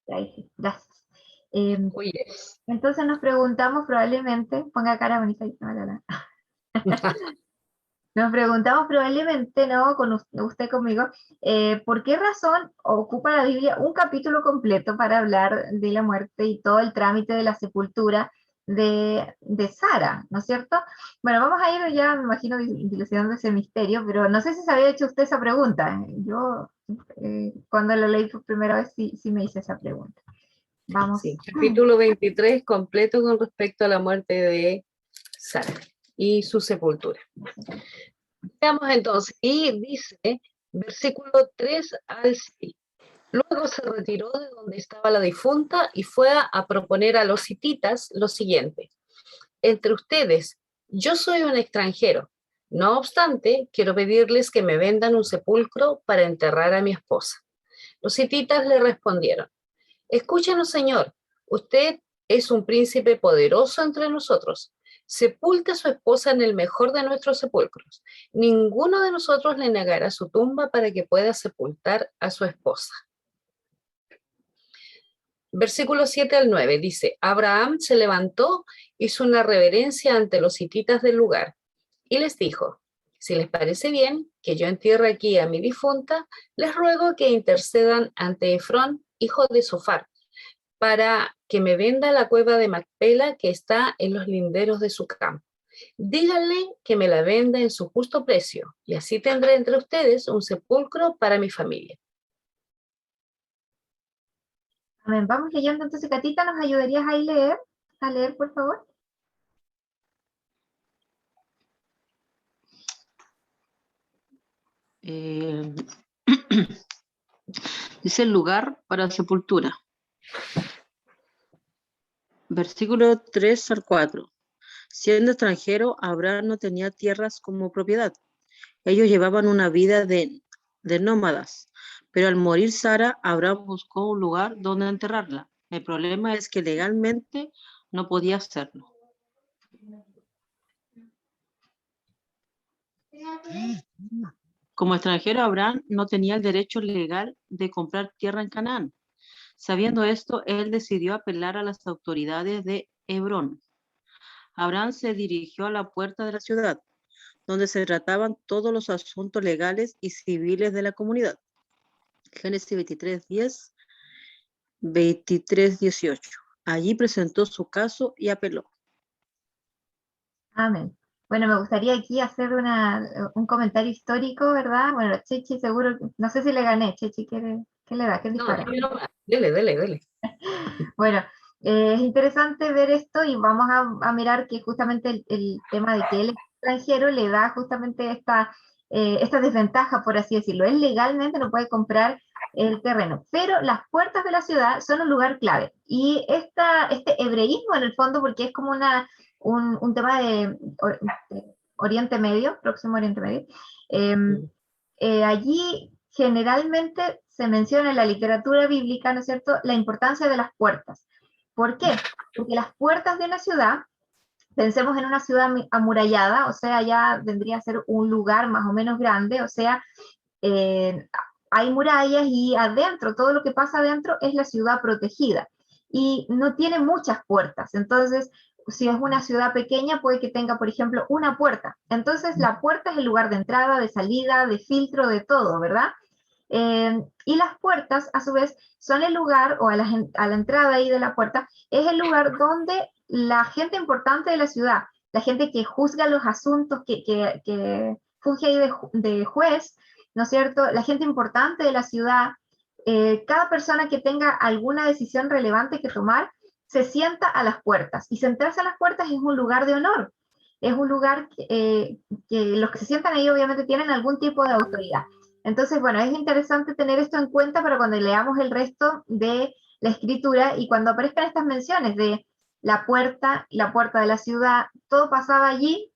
Ahí sí, gracias. Eh, Oh, yes. entonces nos preguntamos probablemente, ponga cara bonita ahí, no, no, no. Nos preguntamos probablemente, ¿no? Con usted conmigo, ¿por qué razón ocupa la Biblia un capítulo completo para hablar de la muerte y todo el trámite de la sepultura de Sara, ¿no es cierto? Bueno, vamos a ir ya, me imagino, dilucidando ese misterio, pero no sé si se había hecho usted esa pregunta. Yo, cuando lo leí por primera vez, sí me hice esa pregunta. Vamos. Sí, capítulo 23, completo con respecto a la muerte de Sara y su sepultura. Veamos entonces, y dice, versículo 3 al 6. Luego se retiró de donde estaba la difunta y fue a proponer a los hititas lo siguiente: entre ustedes, yo soy un extranjero. No obstante, quiero pedirles que me vendan un sepulcro para enterrar a mi esposa. Los hititas le respondieron: escúchenos, señor, usted es un príncipe poderoso entre nosotros. Sepulte a su esposa en el mejor de nuestros sepulcros. Ninguno de nosotros le negará su tumba para que pueda sepultar a su esposa. Versículo 7 al 9 dice: Abraham se levantó, hizo una reverencia ante los hititas del lugar y les dijo: si les parece bien que yo entierre aquí a mi difunta, les ruego que intercedan ante Efrón, hijo de Sofar, para que me venda la cueva de Macpela que está en los linderos de su campo. Díganle que me la venda en su justo precio, y así tendré entre ustedes un sepulcro para mi familia. Amén. Vamos leyendo, entonces, Catita, ¿nos ayudarías ahí a leer, por favor? Dice el lugar para sepultura. Versículo 3 al 4. Siendo extranjero, Abraham no tenía tierras como propiedad. Ellos llevaban una vida de nómadas, pero al morir Sara, Abraham buscó un lugar donde enterrarla. El problema es que legalmente no podía hacerlo. Como extranjero, Abraham no tenía el derecho legal de comprar tierra en Canaán. Sabiendo esto, él decidió apelar a las autoridades de Hebrón. Abraham se dirigió a la puerta de la ciudad, donde se trataban todos los asuntos legales y civiles de la comunidad. Génesis 23:10, 23:18. Allí presentó su caso y apeló. Amén. Bueno, me gustaría aquí hacer un comentario histórico, ¿verdad? Bueno, Chechi seguro, no sé si le gané. Chechi, ¿qué le da? ¿Qué dispara? No, dele. Bueno, es interesante ver esto y vamos a mirar que justamente el tema de que el extranjero le da justamente esta desventaja, por así decirlo. Él legalmente no puede comprar el terreno, pero las puertas de la ciudad son un lugar clave. Y este hebreísmo en el fondo, porque es como un tema de Oriente Medio, Próximo Oriente Medio, allí generalmente se menciona en la literatura bíblica, ¿no es cierto?, la importancia de las puertas. ¿Por qué? Porque las puertas de una ciudad, pensemos en una ciudad amurallada, o sea, ya vendría a ser un lugar más o menos grande, o sea, hay murallas y adentro, todo lo que pasa adentro es la ciudad protegida y no tiene muchas puertas. Entonces, si es una ciudad pequeña, puede que tenga, por ejemplo, una puerta. Entonces, la puerta es el lugar de entrada, de salida, de filtro, de todo, ¿verdad? Y las puertas, a su vez, son el lugar, o a la entrada ahí de la puerta, es el lugar donde la gente importante de la ciudad, la gente que juzga los asuntos, que funge ahí de juez, ¿no es cierto? La gente importante de la ciudad, cada persona que tenga alguna decisión relevante que tomar, se sienta a las puertas. Y sentarse a las puertas es un lugar de honor. Es un lugar que los que se sientan ahí obviamente tienen algún tipo de autoridad. Entonces, bueno, es interesante tener esto en cuenta para cuando leamos el resto de la escritura y cuando aparezcan estas menciones de la puerta de la ciudad, todo pasaba allí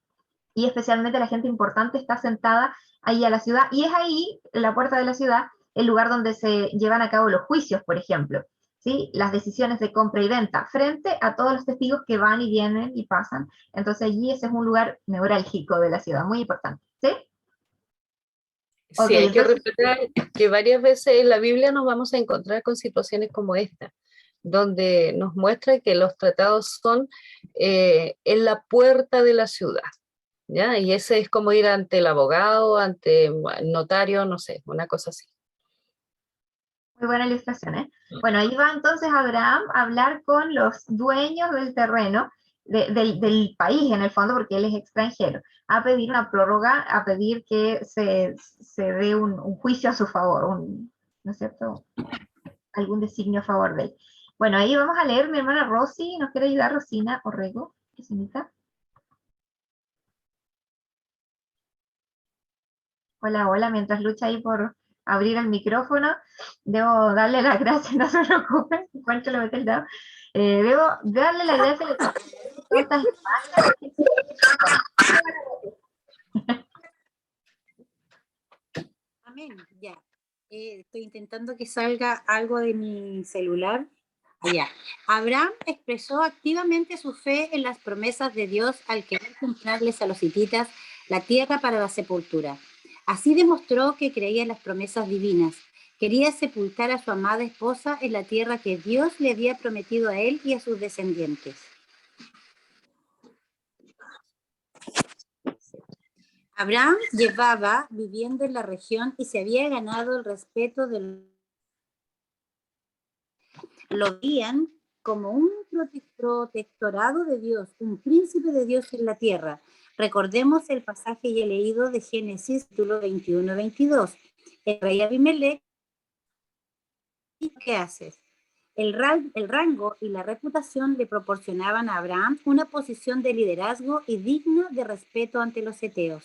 y especialmente la gente importante está sentada ahí a la ciudad y es ahí, la puerta de la ciudad, el lugar donde se llevan a cabo los juicios, por ejemplo, ¿sí? Las decisiones de compra y venta frente a todos los testigos que van y vienen y pasan. Entonces allí ese es un lugar neurálgico de la ciudad, muy importante, ¿sí? Sí, hay que respetar que varias veces en la Biblia nos vamos a encontrar con situaciones como esta. donde nos muestra que los tratados son en la puerta de la ciudad, ¿ya? Y ese es como ir ante el abogado, ante el notario, no sé, una cosa así. Muy buena ilustración, ¿eh? Bueno, ahí va entonces Abraham a hablar con los dueños del terreno, del país en el fondo, porque él es extranjero, a pedir una prórroga, a pedir que se dé un juicio a su favor, ¿no es cierto? Algún designio a favor de él. Bueno, ahí vamos a leer, mi hermana Rosy, ¿nos quiere ayudar Rosina Orrego? ¿Qué significa? Hola, hola, mientras lucha ahí por abrir el micrófono, debo darle las gracias, no se preocupen, cuánto lo mete el dado. Debo darle las gracias a todas estas Amén, ya. Estoy intentando que salga algo de mi celular. Ya. Abraham expresó activamente su fe en las promesas de Dios al querer comprarles a los hititas la tierra para la sepultura. Así demostró que creía en las promesas divinas. Quería sepultar a su amada esposa en la tierra que Dios le había prometido a él y a sus descendientes. Abraham llevaba viviendo en la región y se había ganado el respeto del... Lo veían como un protectorado de Dios, un príncipe de Dios en la tierra. Recordemos el pasaje ya leído de Génesis, capítulo 21-22. El rey Abimelech, ¿qué haces? El rango y la reputación le proporcionaban a Abraham una posición de liderazgo y digna de respeto ante los heteos.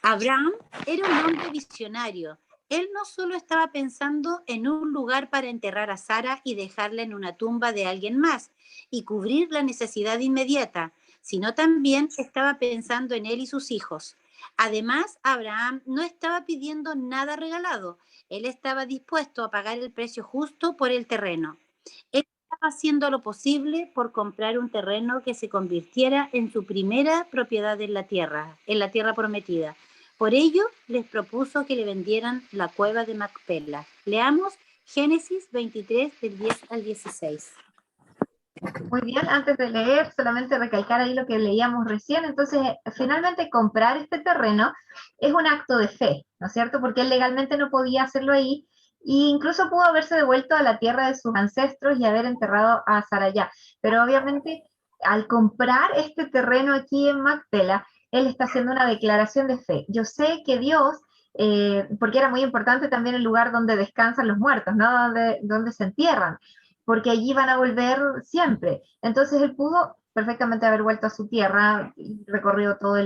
Abraham era un hombre visionario. Él no solo estaba pensando en un lugar para enterrar a Sara y dejarla en una tumba de alguien más y cubrir la necesidad inmediata, sino también estaba pensando en él y sus hijos. Además, Abraham no estaba pidiendo nada regalado. Él estaba dispuesto a pagar el precio justo por el terreno. Él estaba haciendo lo posible por comprar un terreno que se convirtiera en su primera propiedad en la tierra prometida. Por ello, les propuso que le vendieran la cueva de Macpela. Leamos Génesis 23, del 10 al 16. Muy bien, antes de leer, solamente recalcar ahí lo que leíamos recién. Entonces, finalmente comprar este terreno es un acto de fe, ¿no es cierto? Porque él legalmente no podía hacerlo ahí, e incluso pudo haberse devuelto a la tierra de sus ancestros y haber enterrado a Sara allá. Pero obviamente, al comprar este terreno aquí en Macpela, él está haciendo una declaración de fe. Yo sé que Dios, porque era muy importante también el lugar donde descansan los muertos, ¿no? Donde se entierran, porque allí van a volver siempre. Entonces él pudo perfectamente haber vuelto a su tierra y recorrido toda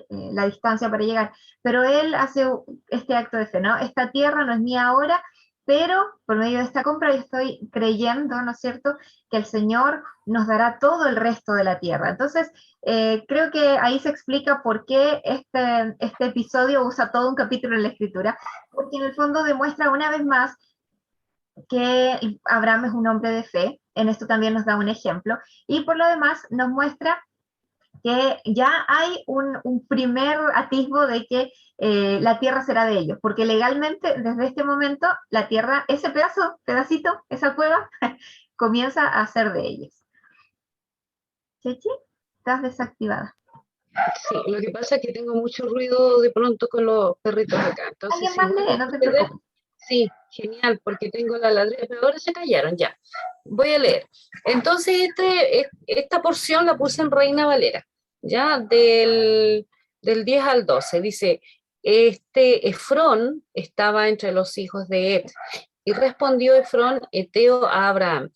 la distancia para llegar, pero él hace este acto de fe, ¿no? Esta tierra no es mía ahora, pero por medio de esta compra yo estoy creyendo, ¿no es cierto?, que el Señor nos dará todo el resto de la tierra. Entonces, creo que ahí se explica por qué este episodio usa todo un capítulo en la Escritura, porque en el fondo demuestra una vez más que Abraham es un hombre de fe, en esto también nos da un ejemplo, y por lo demás nos muestra que ya hay un primer atisbo de que la tierra será de ellos, porque legalmente desde este momento la tierra, ese pedacito, esa cueva, comienza a ser de ellos. Chechi, estás desactivada. Sí, lo que pasa es que tengo mucho ruido de pronto con los perritos acá. Entonces, Alguien más lee, no te preocupes. sí, genial, porque tengo la ladrilla, pero ahora se callaron ya. Voy a leer. Entonces, esta porción la puse en Reina Valera, ya del 10 al 12. Dice, Efrón estaba entre los hijos de Et, y respondió Efrón eteo a Abraham,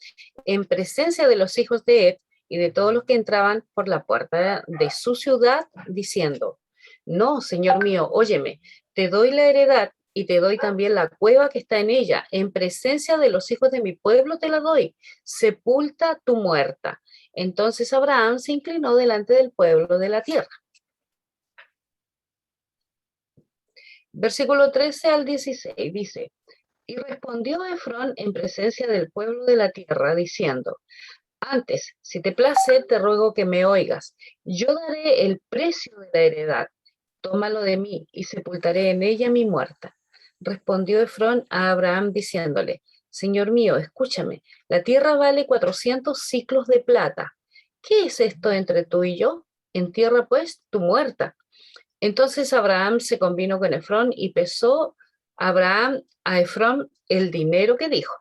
en presencia de los hijos de Et y de todos los que entraban por la puerta de su ciudad, diciendo, no, señor mío, óyeme, te doy la heredad y te doy también la cueva que está en ella. En presencia de los hijos de mi pueblo te la doy. Sepulta tu muerta. Entonces Abraham se inclinó delante del pueblo de la tierra. Versículo 13 al 16 dice, y respondió Efrón en presencia del pueblo de la tierra, diciendo, antes, si te place, te ruego que me oigas. Yo daré el precio de la heredad tómalo de mí y sepultaré en ella mi muerta. Respondió Efrón a Abraham diciéndole, Señor mío, escúchame, la tierra vale 400 siclos de plata. ¿Qué es esto entre tú y yo? Entierra pues tu muerta. Entonces Abraham se convino con Efrón y pesó Abraham a Efrón el dinero que dijo,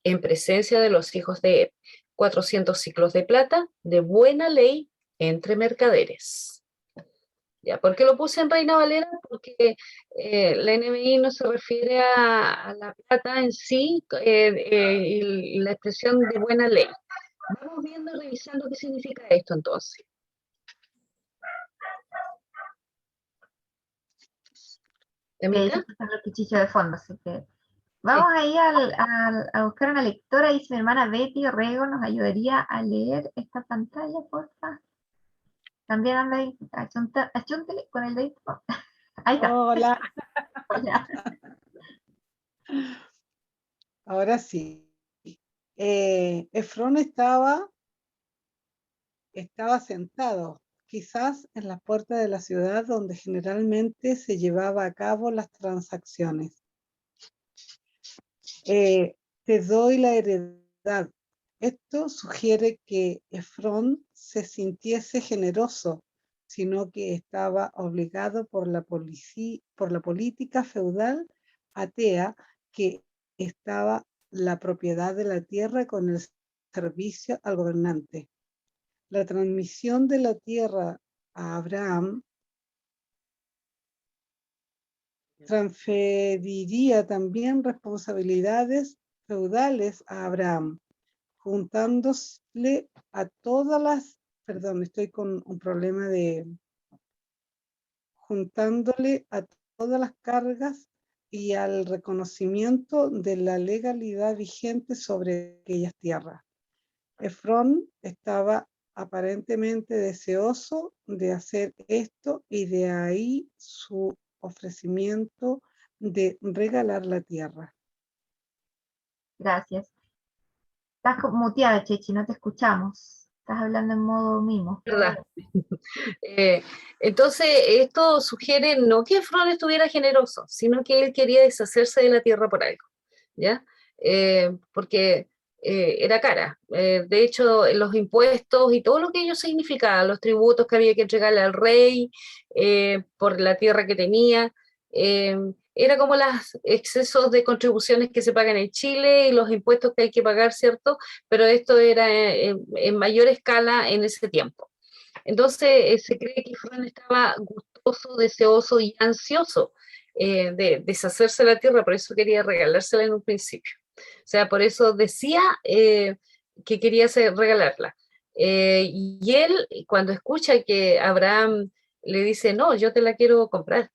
en presencia de los hijos de Eb, 400 siclos de plata, de buena ley entre mercaderes. ¿Ya? ¿Por qué lo puse en Reina Valera? Porque la NBI no se refiere a la plata en sí y la expresión de buena ley. Vamos viendo, revisando qué significa esto entonces. Se ¿Temita? escuchan los cuchillos de fondo, así que vamos ahí a buscar una lectora. Y si mi hermana Betty Orrego nos ayudaría a leer esta pantalla, porfa. También anda ahí, achúntele con el dedito. Ahí está. Hola, Ya. ahora sí. Efrón estaba sentado, quizás en la puerta de la ciudad donde generalmente se llevaba a cabo las transacciones. Te doy la heredad. Esto sugiere que Efrón se sintiese generoso, sino que estaba obligado por la política feudal atea que estaba la propiedad de la tierra con el servicio al gobernante. La transmisión de la tierra a Abraham transferiría también responsabilidades feudales a Abraham, juntándole a todas las, perdón, estoy con un problema juntándole a todas las cargas y al reconocimiento de la legalidad vigente sobre aquellas tierras. Efrón estaba aparentemente deseoso de hacer esto y de ahí su ofrecimiento de regalar la tierra. Gracias. Estás muteada, Chechi, no te escuchamos. Estás hablando en modo mimo. ¿Verdad? Entonces, esto sugiere no que Efrón estuviera generoso, sino que él quería deshacerse de la tierra por algo, ¿ya? Porque era cara. De hecho, los impuestos y todo lo que ello significaba, los tributos que había que entregarle al rey por la tierra que tenía, era como los excesos de contribuciones que se pagan en Chile y los impuestos que hay que pagar, ¿cierto? Pero esto era en mayor escala en ese tiempo. Entonces se cree que Efrón estaba gustoso, deseoso y ansioso de deshacerse de la tierra, por eso quería regalársela en un principio. O sea, por eso decía que quería regalarla. Y él, cuando escucha que Abraham le dice, no, yo te la quiero comprar.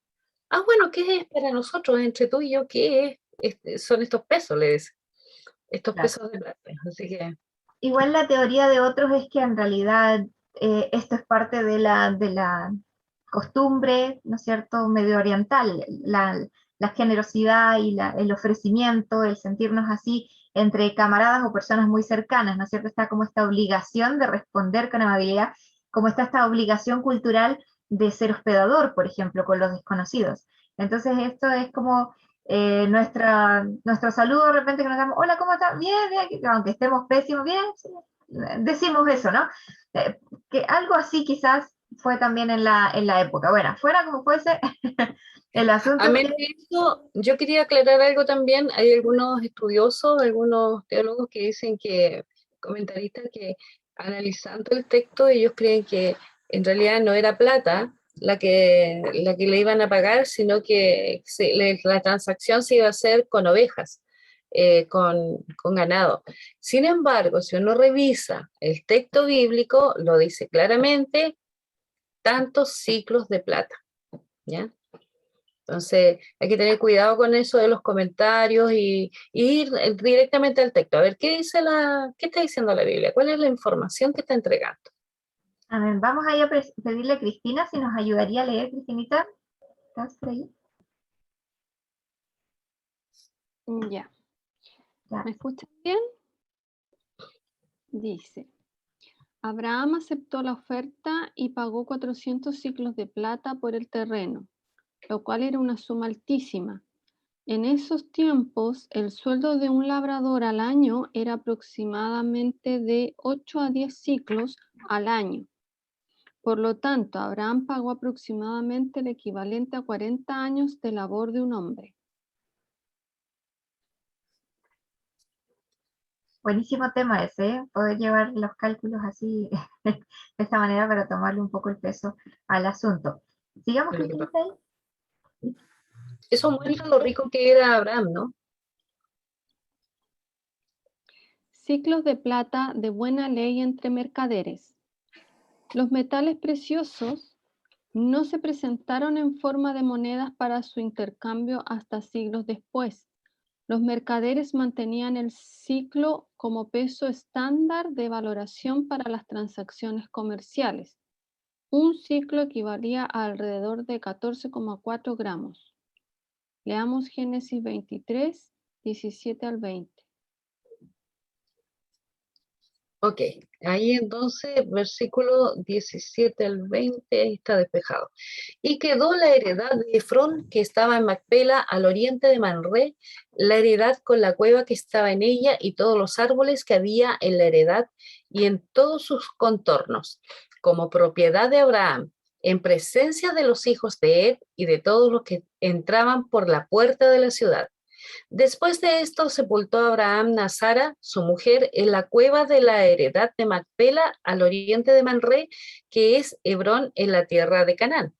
Ah, bueno, ¿qué es para nosotros, entre tú y yo? ¿Qué es? Son estos pesos, le dice. Estos Claro. pesos de plata. Así que... Igual la teoría de otros es que en realidad esto es parte de la costumbre, ¿no es cierto?, medio oriental, la generosidad y el ofrecimiento, el sentirnos así entre camaradas o personas muy cercanas, ¿no es cierto? Está como esta obligación de responder con amabilidad, como está esta obligación cultural de ser hospedador, por ejemplo, con los desconocidos. Entonces esto es como nuestro saludo de repente que nos damos, hola, ¿cómo estás? Bien, bien, aunque estemos pésimos, bien, sí, decimos eso, ¿no? Que algo así quizás fue también en la época. Bueno, fuera como fuese, el asunto Amén es que... de eso, yo quería aclarar algo también. Hay algunos estudiosos, algunos teólogos que dicen que, comentaristas, que analizando el texto, ellos creen que en realidad no era plata la que le iban a pagar, sino que la transacción se iba a hacer con ovejas, con ganado. Sin embargo, si uno revisa el texto bíblico, lo dice claramente, tantos ciclos de plata, ¿ya? Entonces, hay que tener cuidado con eso de los comentarios y ir directamente al texto. A ver, ¿qué está diciendo la Biblia? ¿Cuál es la información que está entregando? A ver, vamos a ir a pedirle a Cristina si nos ayudaría a leer, Cristinita. ¿Estás por ahí? Ya. Ya. ¿Me escuchan bien? Dice, Abraham aceptó la oferta y pagó 400 siclos de plata por el terreno, lo cual era una suma altísima. En esos tiempos, el sueldo de un labrador al año era aproximadamente de 8 a 10 ciclos al año. Por lo tanto, Abraham pagó aproximadamente el equivalente a 40 años de labor de un hombre. Buenísimo tema ese, ¿eh? Poder llevar los cálculos así, de esta manera, para tomarle un poco el peso al asunto. Sigamos, Pero que Cristina. eso muestra lo rico que era Abraham, ¿no? Ciclos de plata de buena ley entre mercaderes. Los metales preciosos no se presentaron en forma de monedas para su intercambio hasta siglos después. Los mercaderes mantenían el ciclo como peso estándar de valoración para las transacciones comerciales. Un ciclo equivalía a alrededor de 14,4 gramos. Leamos Génesis 23, 17 al 20. Ok, ahí entonces, versículo 17 al 20, ahí está despejado. Y quedó la heredad de Efrón, que estaba en Macpela, al oriente de Manré, la heredad con la cueva que estaba en ella y todos los árboles que había en la heredad y en todos sus contornos, como propiedad de Abraham, en presencia de los hijos de Ed y de todos los que entraban por la puerta de la ciudad. Después de esto sepultó Abraham a Sara, su mujer, en la cueva de la heredad de Macpela, al oriente de Manré, que es Hebrón, en la tierra de Canaán.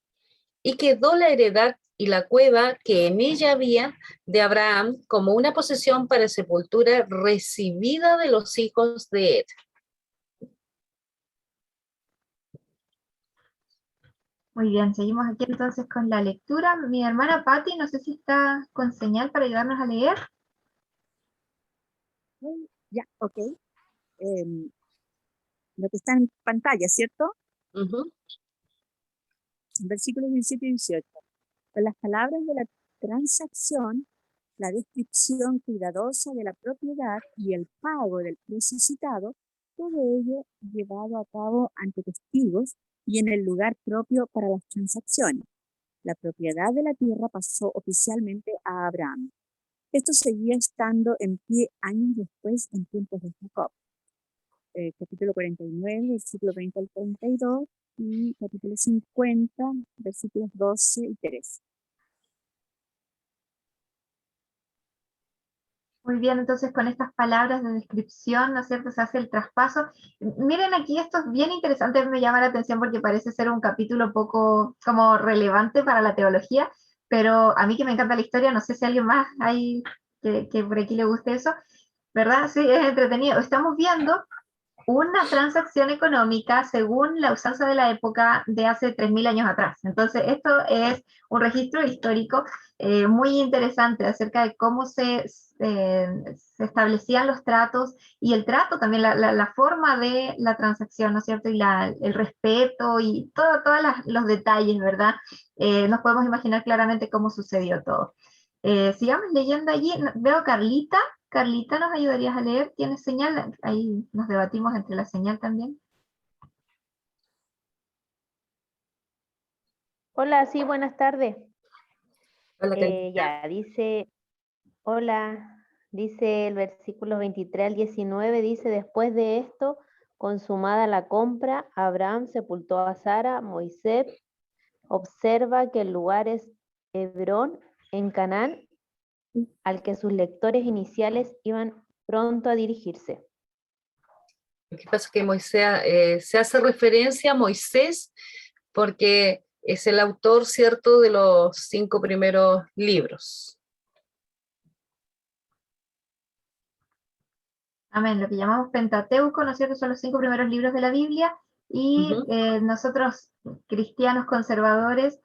Y quedó la heredad y la cueva que en ella había de Abraham como una posesión para sepultura recibida de los hijos de Ed. Muy bien, seguimos aquí entonces con la lectura. Mi hermana Patti, no sé si está con señal para ayudarnos a leer. Ya, ok. Lo que está en pantalla, ¿cierto? Versículos 17 y 18. Con las palabras de la transacción, la descripción cuidadosa de la propiedad y el pago del precio citado, todo ello llevado a cabo ante testigos y en el lugar propio para las transacciones. La propiedad de la tierra pasó oficialmente a Abraham. Esto seguía estando en pie años después en tiempos de Jacob. Capítulo 49, versículo 20 al 32, y capítulo 50, versículos 12 y 13. Muy bien, entonces con estas palabras de descripción, ¿no es cierto?, se hace el traspaso. Miren aquí, esto es bien interesante, me llama la atención porque parece ser un capítulo poco como relevante para la teología, pero a mí que me encanta la historia, no sé si a alguien más hay que por aquí le guste eso, ¿verdad? Sí, es entretenido. Estamos viendo una transacción económica según la usanza de la época de hace 3000 años atrás. Entonces, esto es un registro histórico muy interesante acerca de cómo se establecían los tratos y el trato también, la forma de la transacción, ¿no es cierto? Y el respeto y todos los detalles, ¿verdad? Nos podemos imaginar claramente cómo sucedió todo. Sigamos leyendo allí. Veo a Carlita. Carlita, ¿nos ayudarías a leer? ¿Tienes señal? Ahí nos debatimos entre la señal también. Hola, sí, buenas tardes. Hola, Ya, dice, hola, dice el versículo 23 al 19, dice, después de esto, consumada la compra, Abraham sepultó a Sara. Moisés observa que el lugar es Hebrón, en Canaán, al que sus lectores iniciales iban pronto a dirigirse. Lo que pasa es que Moisés, se hace referencia a Moisés porque es el autor, ¿cierto?, de los 5 primeros libros. Amén, lo que llamamos Pentateuco, ¿no es cierto? Son los 5 primeros libros de la Biblia y nosotros, cristianos conservadores,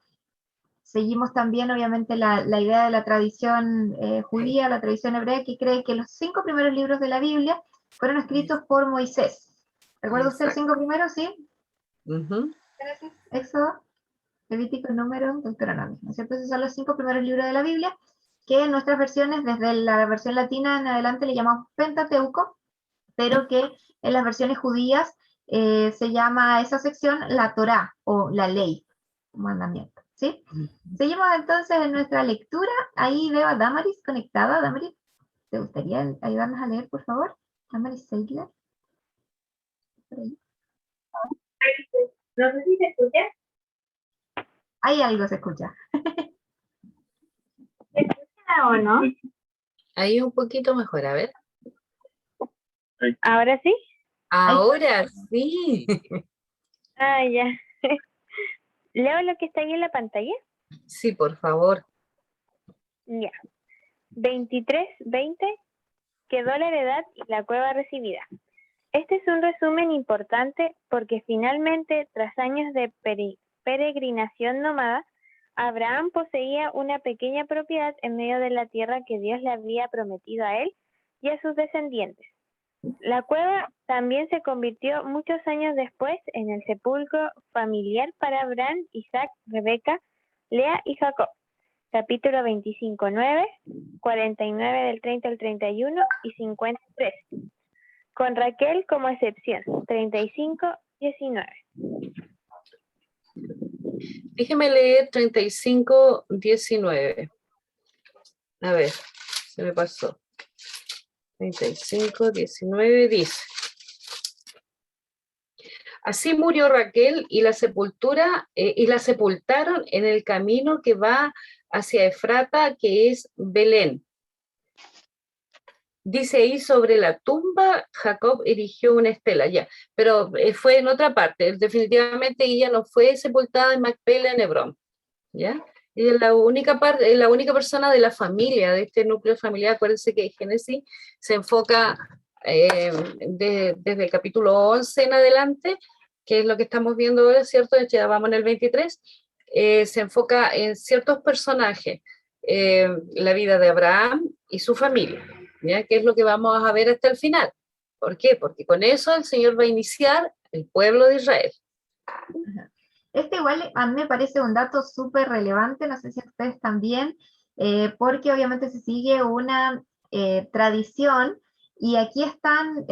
seguimos también obviamente la idea de la tradición judía, la tradición hebrea, que cree que los 5 primeros libros de la Biblia fueron escritos por Moisés. ¿Recuerda usted los 5 primeros, sí? Génesis, Éxodo, Levítico, Número, Deuteronomio, ¿no es cierto? Esos son los 5 primeros libros de la Biblia, que en nuestras versiones, desde la versión latina en adelante, le llamamos Pentateuco, pero que en las versiones judías se llama esa sección la Torá o la ley, mandamiento, ¿sí? Seguimos entonces en nuestra lectura. Ahí veo a Damaris conectada. Damaris, ¿te gustaría ayudarnos a leer, por favor? Damaris Seidler. Por ahí. No sé si se escucha. Ahí algo se escucha. ¿Se escucha o no? Ahí un poquito mejor, a ver. ¿Ahora sí? Ahora sí. Ah, ya. ¿Leo lo que está ahí en la pantalla? Sí, por favor. Ya. 23:20 quedó la heredad y la cueva recibida. Este es un resumen importante porque finalmente, tras años de peregrinación nómada, Abraham poseía una pequeña propiedad en medio de la tierra que Dios le había prometido a él y a sus descendientes. La cueva también se convirtió muchos años después en el sepulcro familiar para Abraham, Isaac, Rebeca, Lea y Jacob. Capítulo 25:9, 49 del 30 al 31 y 53. Con Raquel como excepción, 35:19. Déjeme leer 35:19. A ver, se me pasó. 35:19 dice: así murió Raquel y la sepultaron en el camino que va hacia Efrata, que es Belén. Dice ahí sobre la tumba, Jacob erigió una estela, ya, pero fue en otra parte. Definitivamente ella no fue sepultada en Macpela, en Hebrón, ¿ya? Y es la única persona de la familia, de este núcleo familiar. Acuérdense que Génesis se enfoca desde el capítulo 11 en adelante, que es lo que estamos viendo ahora, ¿cierto? Ya vamos en el 23, se enfoca en ciertos personajes, la vida de Abraham y su familia, ¿ya? Que es lo que vamos a ver hasta el final. ¿Por qué? Porque con eso el Señor va a iniciar el pueblo de Israel. Este igual a mí me parece un dato súper relevante, no sé si a ustedes también, porque obviamente se sigue una tradición y aquí están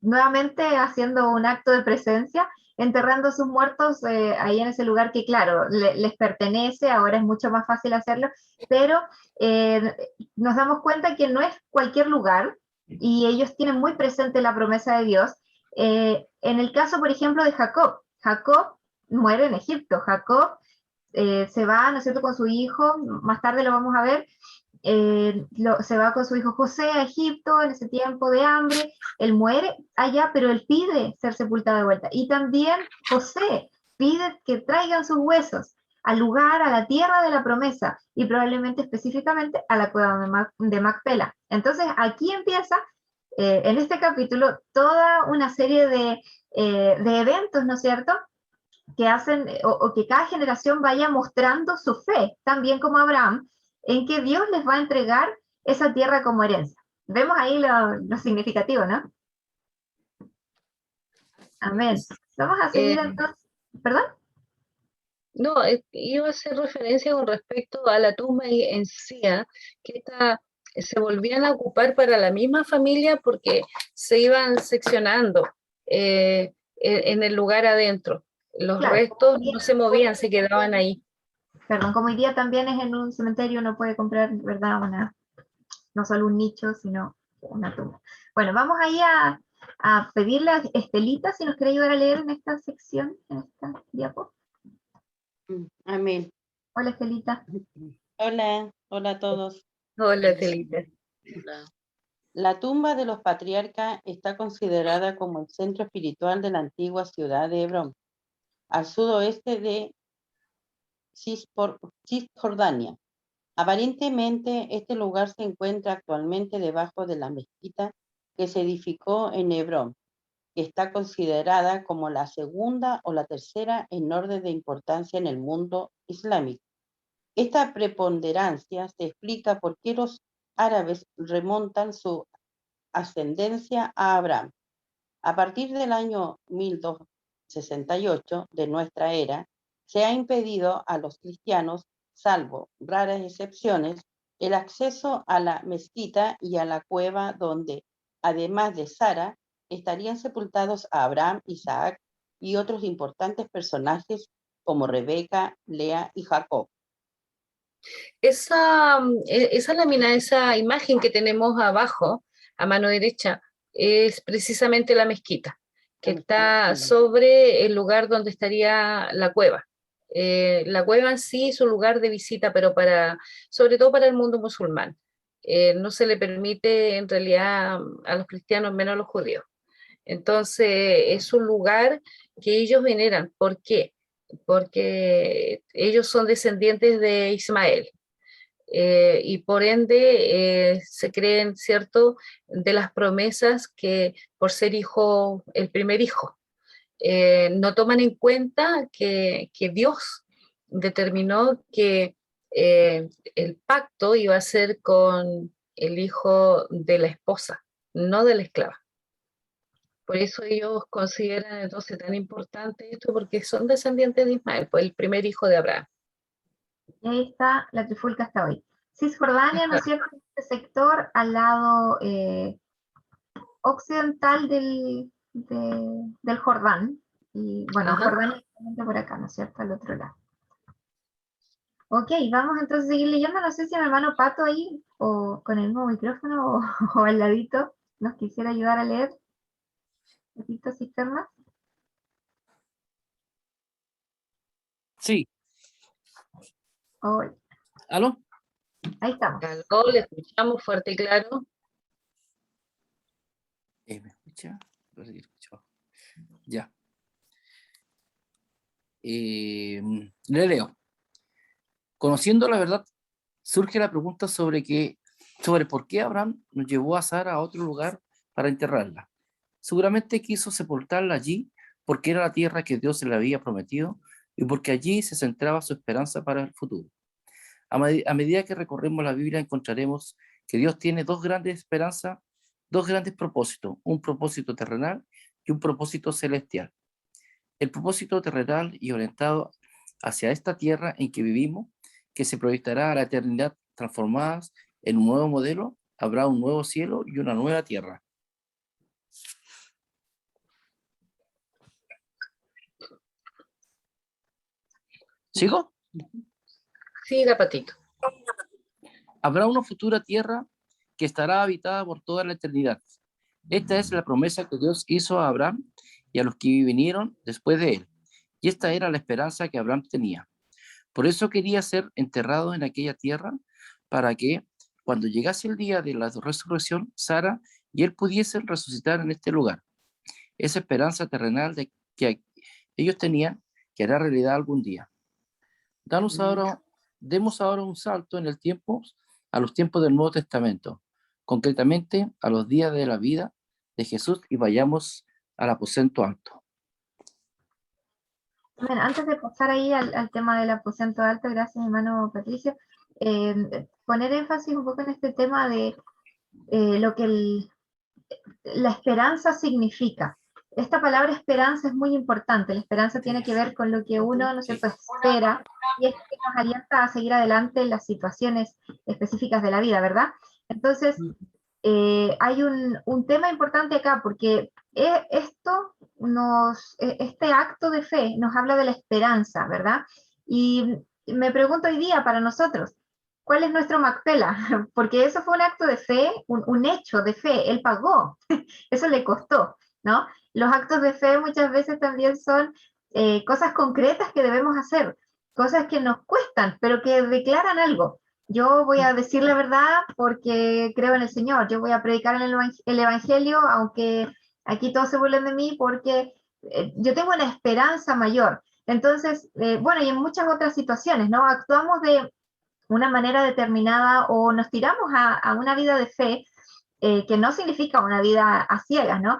nuevamente haciendo un acto de presencia, enterrando a sus muertos ahí en ese lugar que claro, les pertenece, ahora es mucho más fácil hacerlo, pero nos damos cuenta que no es cualquier lugar y ellos tienen muy presente la promesa de Dios. En el caso, por ejemplo, de Jacob, Jacob muere en Egipto. Jacob se va, ¿no es cierto?, con su hijo, más tarde lo vamos a ver, se va con su hijo José a Egipto en ese tiempo de hambre, él muere allá, pero él pide ser sepultado de vuelta. Y también José pide que traigan sus huesos al lugar, a la tierra de la promesa, y probablemente específicamente a la cueva de Macpela. Entonces aquí empieza, en este capítulo, toda una serie de eventos, ¿no es cierto?, que hacen o que cada generación vaya mostrando su fe, también como Abraham, en que Dios les va a entregar esa tierra como herencia. Vemos ahí lo significativo, ¿no? Amén. Vamos a seguir entonces. ¿Perdón? No, iba a hacer referencia con respecto a la tumba en sí, que se volvían a ocupar para la misma familia porque se iban seccionando en el lugar adentro. Los Claro, restos no se movían, se quedaban ahí. Perdón, como hoy día también es en un cementerio, uno puede comprar, ¿verdad? No solo un nicho, sino una tumba. Bueno, vamos ahí a pedirle a Estelita si nos quiere ayudar a leer en esta sección, en esta diapo. Amén. Hola, Estelita. Hola, hola a todos. Hola, Felipe. La tumba de los patriarcas está considerada como el centro espiritual de la antigua ciudad de Hebrón, al sudoeste de Cisjordania. Aparentemente, este lugar se encuentra actualmente debajo de la mezquita que se edificó en Hebrón, que está considerada como la segunda o la tercera en orden de importancia en el mundo islámico. Esta preponderancia se explica por qué los árabes remontan su ascendencia a Abraham. A partir del año 1268 de nuestra era, se ha impedido a los cristianos, salvo raras excepciones, el acceso a la mezquita y a la cueva donde, además de Sara, estarían sepultados a Abraham, Isaac y otros importantes personajes como Rebeca, Lea y Jacob. Esa lámina, esa imagen que tenemos abajo, a mano derecha, es precisamente la mezquita, que está sobre el lugar donde estaría la cueva. La cueva en sí es un lugar de visita, pero sobre todo para el mundo musulmán. No se le permite en realidad a los cristianos, menos a los judíos. Entonces es un lugar que ellos veneran. ¿Por qué? Porque ellos son descendientes de Ismael. Y por ende se creen, ¿cierto?, de las promesas que por ser hijo, el primer hijo, no toman en cuenta que Dios determinó que el pacto iba a ser con el hijo de la esposa, no de la esclava. Por eso ellos consideran entonces tan importante esto, porque son descendientes de Ismael, pues el primer hijo de Abraham. Y ahí está la trifulca hasta hoy. Cisjordania, ¿no es cierto? Este sector al lado occidental del Jordán. Y bueno, Ajá. Jordán es por acá, ¿no es cierto? Al otro lado. Ok, vamos entonces a seguir leyendo. No sé si mi hermano Pato ahí, o con el nuevo micrófono, o al ladito, nos quisiera ayudar a leer. Patito Cisterna. Sí. Hola. ¿Aló? Ahí estamos. Aló, le escuchamos fuerte y claro. ¿Me escucha? Ya. Le leo. Conociendo la verdad, surge la pregunta sobre por qué Abraham nos llevó a Sara a otro lugar para enterrarla. Seguramente quiso sepultarla allí porque era la tierra que Dios le había prometido y porque allí se centraba su esperanza para el futuro. A medida que recorremos la Biblia encontraremos que Dios tiene dos grandes esperanzas, dos grandes propósitos, un propósito terrenal y un propósito celestial. El propósito terrenal y orientado hacia esta tierra en que vivimos, que se proyectará a la eternidad transformadas en un nuevo modelo, habrá un nuevo cielo y una nueva tierra. ¿Sigo? Siga, Patito. Habrá una futura tierra que estará habitada por toda la eternidad. Esta es la promesa que Dios hizo a Abraham y a los que vinieron después de él. Y esta era la esperanza que Abraham tenía. Por eso quería ser enterrado en aquella tierra, para que cuando llegase el día de la resurrección, Sara y él pudiesen resucitar en este lugar. Esa esperanza terrenal que ellos tenían, que hará realidad algún día. Demos ahora un salto en el tiempo, a los tiempos del Nuevo Testamento, concretamente a los días de la vida de Jesús, y vayamos al aposento alto. Bueno, antes de pasar ahí al tema del aposento alto, gracias hermano Patricio, poner énfasis un poco en este tema de lo que la esperanza significa. Esta palabra esperanza es muy importante. La esperanza tiene que ver con lo que uno, ¿no es cierto?, espera, y es que nos alienta a seguir adelante en las situaciones específicas de la vida, ¿verdad? Entonces, hay un tema importante acá, porque este acto de fe nos habla de la esperanza, ¿verdad? Y me pregunto hoy día para nosotros, ¿cuál es nuestro Macpela? Porque eso fue un acto de fe, un hecho de fe, él pagó, eso le costó, ¿no? Los actos de fe muchas veces también son cosas concretas que debemos hacer, cosas que nos cuestan, pero que declaran algo. Yo voy a decir la verdad porque creo en el Señor, yo voy a predicar el Evangelio, aunque aquí todos se burlen de mí, porque yo tengo una esperanza mayor. Entonces, bueno, y en muchas otras situaciones, ¿no? Actuamos de una manera determinada o nos tiramos a una vida de fe, que no significa una vida a ciegas, ¿no?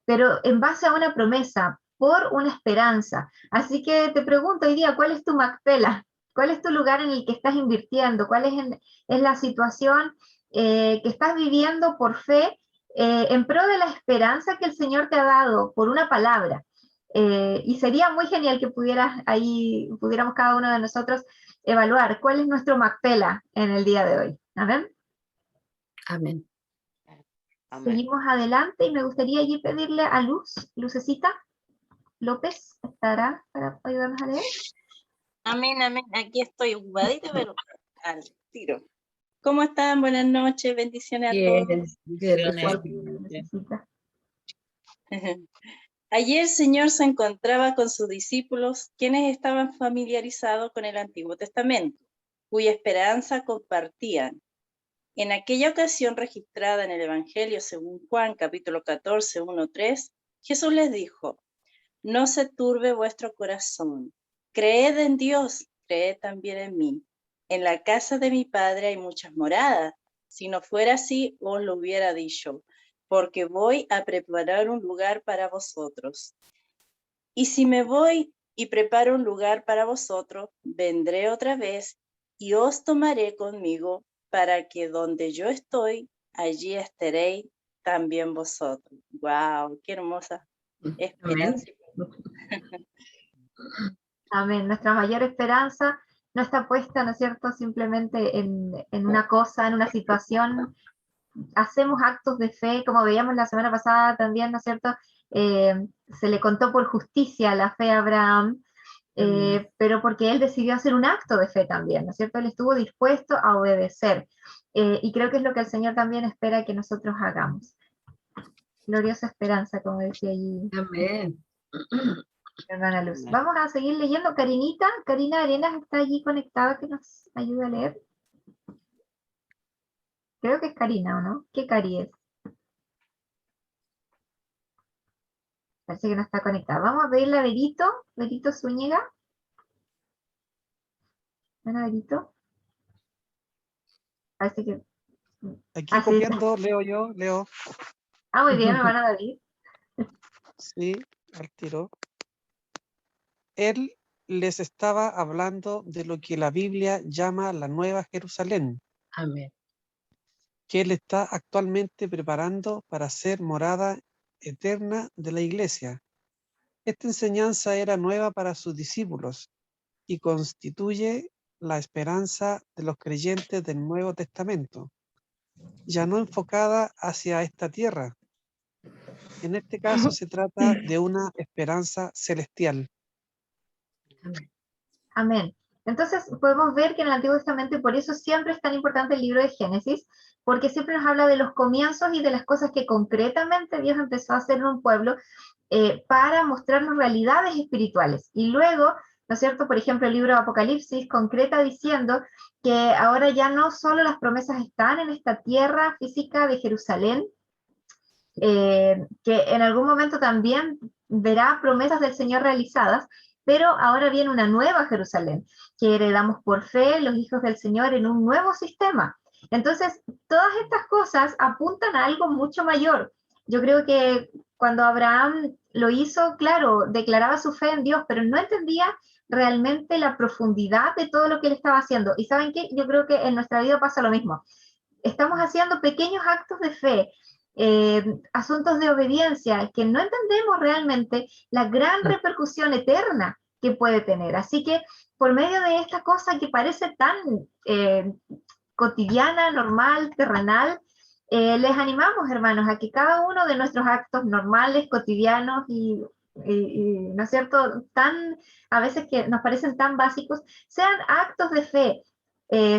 Pero en base a una promesa, por una esperanza. Así que te pregunto hoy día, ¿cuál es tu Macpela? ¿Cuál es tu lugar en el que estás invirtiendo? ¿Cuál es la situación que estás viviendo por fe en pro de la esperanza que el Señor te ha dado por una palabra? Y sería muy genial que pudiéramos cada uno de nosotros evaluar cuál es nuestro Macpela en el día de hoy. Amén. Amén. Seguimos adelante y me gustaría allí pedirle a Lucecita López, ¿estará para ayudarnos a leer? Amén, amén. Aquí estoy ocupadita, pero al tiro. ¿Cómo están? Buenas noches, bendiciones a todos. Lucecita. Ayer el Señor se encontraba con sus discípulos, quienes estaban familiarizados con el Antiguo Testamento, cuya esperanza compartían. En aquella ocasión registrada en el Evangelio según Juan, capítulo 14, 1-3, Jesús les dijo: no se turbe vuestro corazón. Creed en Dios, creed también en mí. En la casa de mi Padre hay muchas moradas. Si no fuera así, os lo hubiera dicho, porque voy a preparar un lugar para vosotros. Y si me voy y preparo un lugar para vosotros, vendré otra vez y os tomaré conmigo, para que donde yo estoy, allí estaréis también vosotros. ¡Wow! ¡Qué hermosa esperanza! Amén. Nuestra mayor esperanza no está puesta, ¿no es cierto?, simplemente en una cosa, en una situación. Hacemos actos de fe, como veíamos la semana pasada también, ¿no es cierto? Se le contó por justicia la fe a Abraham, pero porque él decidió hacer un acto de fe también, ¿no es cierto? Él estuvo dispuesto a obedecer. Y creo que es lo que el Señor también espera que nosotros hagamos. Gloriosa esperanza, como decía allí. Amén. Hermana Luz. Vamos a seguir leyendo. Karina Arenas está allí conectada, que nos ayuda a leer. Creo que es Karina, ¿o no? ¿Qué Cari es? Parece que no está conectada. Vamos a pedirle a Verito Zúñiga. ¿Ven a Verito? Parece que... Aquí copiando, leo. Muy bien, hermana David. Sí, al tiro. Él les estaba hablando de lo que la Biblia llama la Nueva Jerusalén. Amén. Que él está actualmente preparando para ser morada eterna de la iglesia. Esta enseñanza era nueva para sus discípulos y constituye la esperanza de los creyentes del Nuevo Testamento, ya no enfocada hacia esta tierra. En este caso se trata de una esperanza celestial. Amén. Entonces podemos ver que en el Antiguo Testamento, y por eso siempre es tan importante el libro de Génesis, porque siempre nos habla de los comienzos y de las cosas que concretamente Dios empezó a hacer en un pueblo para mostrarnos realidades espirituales. Y luego, ¿no es cierto? Por ejemplo, el libro de Apocalipsis concreta diciendo que ahora ya no solo las promesas están en esta tierra física de Jerusalén, que en algún momento también verá promesas del Señor realizadas, pero ahora viene una nueva Jerusalén, que heredamos por fe los hijos del Señor en un nuevo sistema. Entonces, todas estas cosas apuntan a algo mucho mayor. Yo creo que cuando Abraham lo hizo, claro, declaraba su fe en Dios, pero no entendía realmente la profundidad de todo lo que él estaba haciendo. Y ¿saben qué? Yo creo que en nuestra vida pasa lo mismo. Estamos haciendo pequeños actos de fe, asuntos de obediencia, que no entendemos realmente la gran repercusión eterna que puede tener. Así que por medio de esta cosa que parece tan cotidiana, normal, terrenal, les animamos, hermanos, a que cada uno de nuestros actos normales, cotidianos y ¿no es cierto?, tan, a veces que nos parecen tan básicos, sean actos de fe,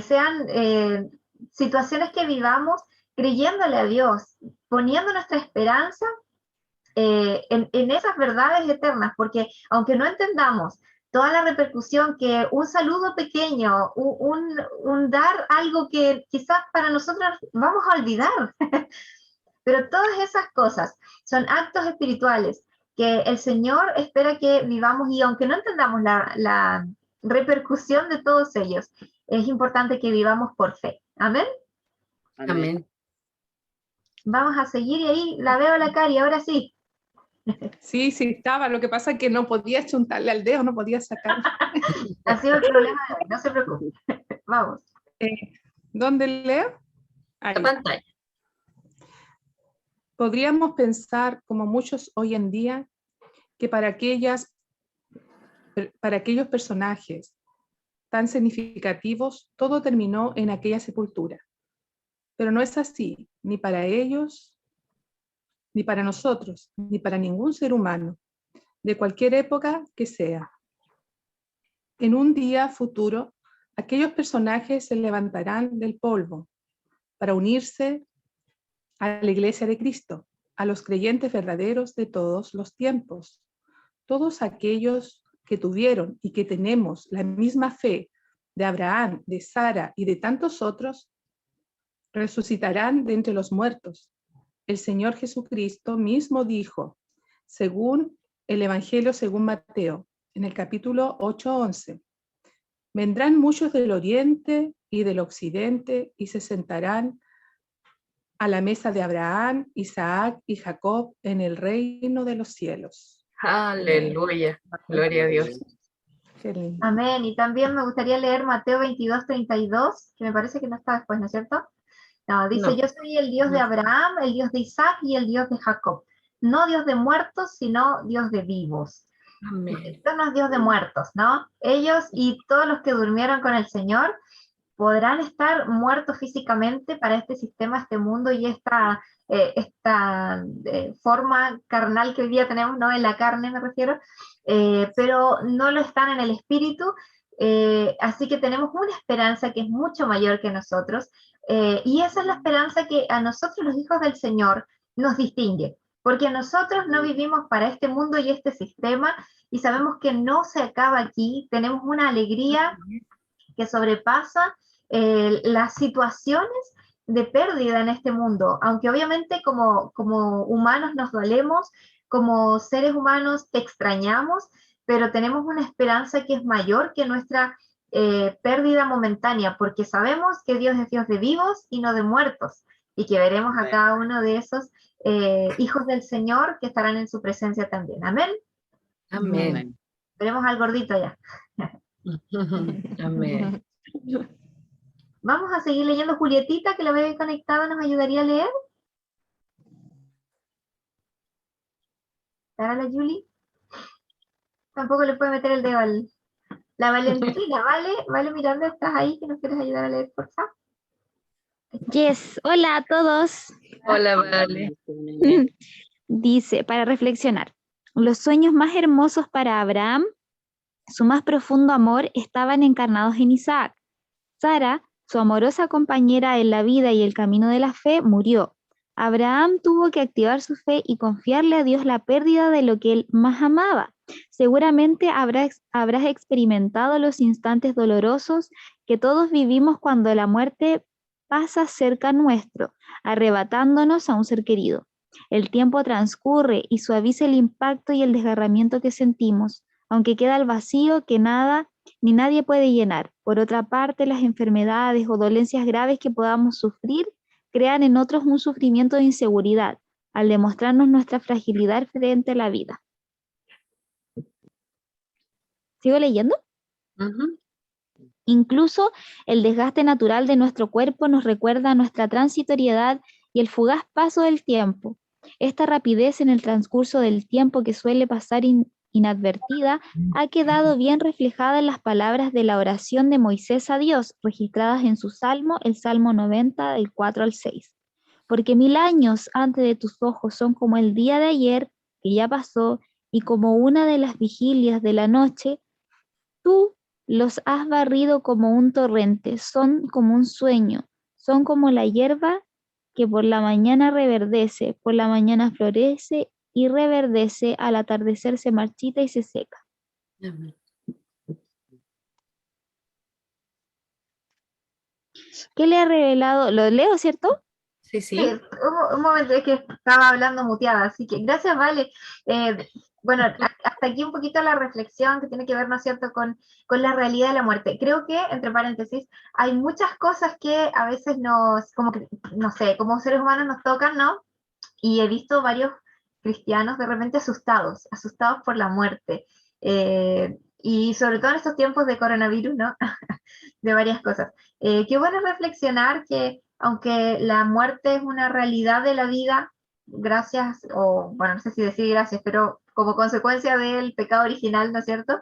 sean situaciones que vivamos creyéndole a Dios, poniendo nuestra esperanza en esas verdades eternas, porque aunque no entendamos toda la repercusión que un saludo pequeño, un dar algo que quizás para nosotros vamos a olvidar, pero todas esas cosas son actos espirituales que el Señor espera que vivamos, y aunque no entendamos la repercusión de todos ellos, es importante que vivamos por fe. Amén. Amén. Vamos a seguir, y ahí la veo a la Cari, ahora sí. Sí, estaba. Lo que pasa es que no podía chuntarle al dedo, no podía sacar. Ha sido el problema de hoy, no se preocupe. Vamos. ¿Dónde leo? Ahí. La pantalla. Podríamos pensar, como muchos hoy en día, que para aquellos personajes tan significativos, todo terminó en aquella sepultura. Pero no es así, ni para ellos, ni para nosotros, ni para ningún ser humano, de cualquier época que sea. En un día futuro, aquellos personajes se levantarán del polvo para unirse a la Iglesia de Cristo, a los creyentes verdaderos de todos los tiempos. Todos aquellos que tuvieron y que tenemos la misma fe de Abraham, de Sara y de tantos otros, resucitarán de entre los muertos. El Señor Jesucristo mismo dijo, según el Evangelio según Mateo, en el capítulo 8:11, vendrán muchos del oriente y del occidente y se sentarán a la mesa de Abraham, Isaac y Jacob en el reino de los cielos. Aleluya, gloria a Dios. Qué lindo. Amén. Y también me gustaría leer Mateo 22:32, que me parece que no está después, ¿no es cierto? No, dice, No. yo soy el Dios de Abraham, el Dios de Isaac y el Dios de Jacob. No Dios de muertos, sino Dios de vivos. Amén. Esto no es Dios de muertos, ¿no? Ellos y todos los que durmieron con el Señor podrán estar muertos físicamente para este sistema, este mundo y esta forma carnal que hoy día tenemos, ¿no? En la carne me refiero, pero no lo están en el espíritu, así que tenemos una esperanza que es mucho mayor que nosotros, y esa es la esperanza que a nosotros los hijos del Señor nos distingue, porque nosotros no vivimos para este mundo y este sistema, y sabemos que no se acaba aquí, tenemos una alegría que sobrepasa las situaciones de pérdida en este mundo, aunque obviamente como humanos nos dolemos, como seres humanos extrañamos, pero tenemos una esperanza que es mayor que nuestra pérdida momentánea, porque sabemos que Dios es Dios de vivos y no de muertos, y que veremos a cada uno de esos hijos del Señor que estarán en su presencia también. Amén. Amén. Veremos al gordito allá. Amén. Vamos a seguir leyendo. Julietita, que la veo conectada, ¿nos ayudaría a leer? ¿Estará la Julie? Tampoco le puede meter el dedo al... La Valentina, ¿vale? Vale, Miranda, ¿estás ahí? ¿Que nos quieres ayudar a leer, por favor? Yes, hola a todos. Hola, Vale. Dice, para reflexionar, los sueños más hermosos para Abraham, su más profundo amor, estaban encarnados en Isaac. Sara, su amorosa compañera en la vida y el camino de la fe, murió. Abraham tuvo que activar su fe y confiarle a Dios la pérdida de lo que él más amaba. Seguramente habrás experimentado los instantes dolorosos que todos vivimos cuando la muerte pasa cerca nuestro, arrebatándonos a un ser querido. El tiempo transcurre y suaviza el impacto y el desgarramiento que sentimos, aunque queda el vacío que nada ni nadie puede llenar. Por otra parte, las enfermedades o dolencias graves que podamos sufrir crean en otros un sufrimiento de inseguridad, al demostrarnos nuestra fragilidad frente a la vida. ¿Sigo leyendo? Incluso el desgaste natural de nuestro cuerpo nos recuerda nuestra transitoriedad y el fugaz paso del tiempo. Esta rapidez en el transcurso del tiempo que suele pasar inadvertida ha quedado bien reflejada en las palabras de la oración de Moisés a Dios, registradas en su Salmo, el Salmo 90, del 4 al 6. Porque 1000 años antes de tus ojos son como el día de ayer, que ya pasó, y como una de las vigilias de la noche, tú los has barrido como un torrente, son como un sueño, son como la hierba que por la mañana reverdece, por la mañana florece y reverdece, al atardecer se marchita y se seca. ¿Qué le ha revelado? ¿Lo leo, cierto? Sí, sí. Un momento, es que estaba hablando muteada, así que gracias, Vale. Bueno, hasta aquí un poquito la reflexión que tiene que ver, ¿no es cierto?, con la realidad de la muerte. Creo que, entre paréntesis, hay muchas cosas que a veces nos, como que, no sé, como seres humanos nos tocan, ¿no? Y he visto varios cristianos de repente asustados por la muerte. Y sobre todo en estos tiempos de coronavirus, ¿no? De varias cosas. Qué bueno reflexionar que aunque la muerte es una realidad de la vida, gracias, o bueno, no sé si decir gracias, pero como consecuencia del pecado original, ¿no es cierto?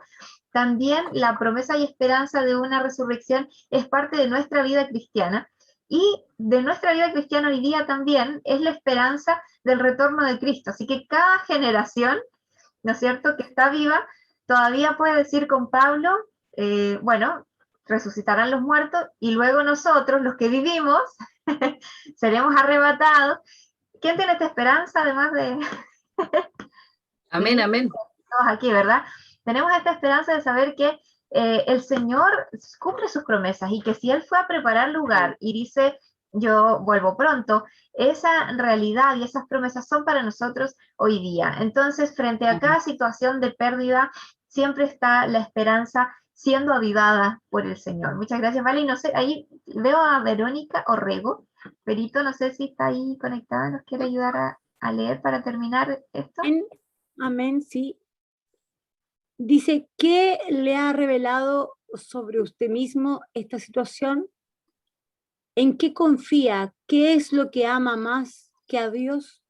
También la promesa y esperanza de una resurrección es parte de nuestra vida cristiana, y de nuestra vida cristiana hoy día también es la esperanza del retorno de Cristo. Así que cada generación, ¿no es cierto?, que está viva, todavía puede decir con Pablo, bueno, resucitarán los muertos y luego nosotros, los que vivimos, seremos arrebatados. ¿Quién tiene esta esperanza además de... Amén, amén. Todos aquí, ¿verdad? Tenemos esta esperanza de saber que el Señor cumple sus promesas y que si Él fue a preparar lugar y dice, yo vuelvo pronto, esa realidad y esas promesas son para nosotros hoy día. Entonces, frente a cada situación de pérdida, siempre está la esperanza siendo avivada por el Señor. Muchas gracias, Vale. Y no sé, ahí veo a Verónica Orrego. Perito, no sé si está ahí conectada, ¿nos quiere ayudar a leer para terminar esto? Amén, sí. Dice, ¿qué le ha revelado sobre usted mismo esta situación? ¿En qué confía? ¿Qué es lo que ama más que a Dios?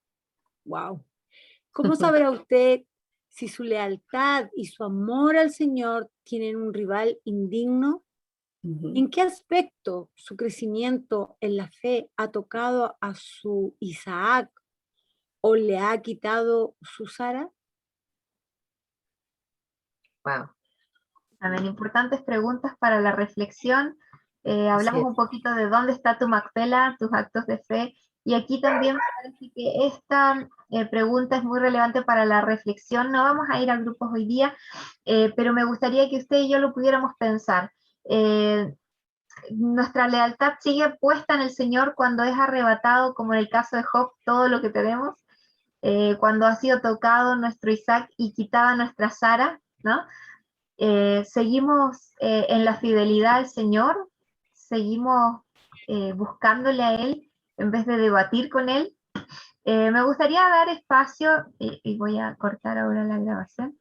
Wow. ¿Cómo sabrá usted si su lealtad y su amor al Señor tienen un rival indigno? ¿En qué aspecto su crecimiento en la fe ha tocado a su Isaac o le ha quitado su Sara? Wow. Amén. Importantes preguntas para la reflexión. Hablamos un poquito de dónde está tu Macpela, tus actos de fe. Y aquí también me parece que esta pregunta es muy relevante para la reflexión. No vamos a ir a grupos hoy día, pero me gustaría que usted y yo lo pudiéramos pensar. Nuestra lealtad sigue puesta en el Señor cuando es arrebatado, como en el caso de Job, todo lo que tenemos. Cuando ha sido tocado nuestro Isaac y quitada nuestra Sara, ¿no? Seguimos en la fidelidad al Señor, seguimos buscándole a Él en vez de debatir con Él. Me gustaría dar espacio, y voy a cortar ahora la grabación,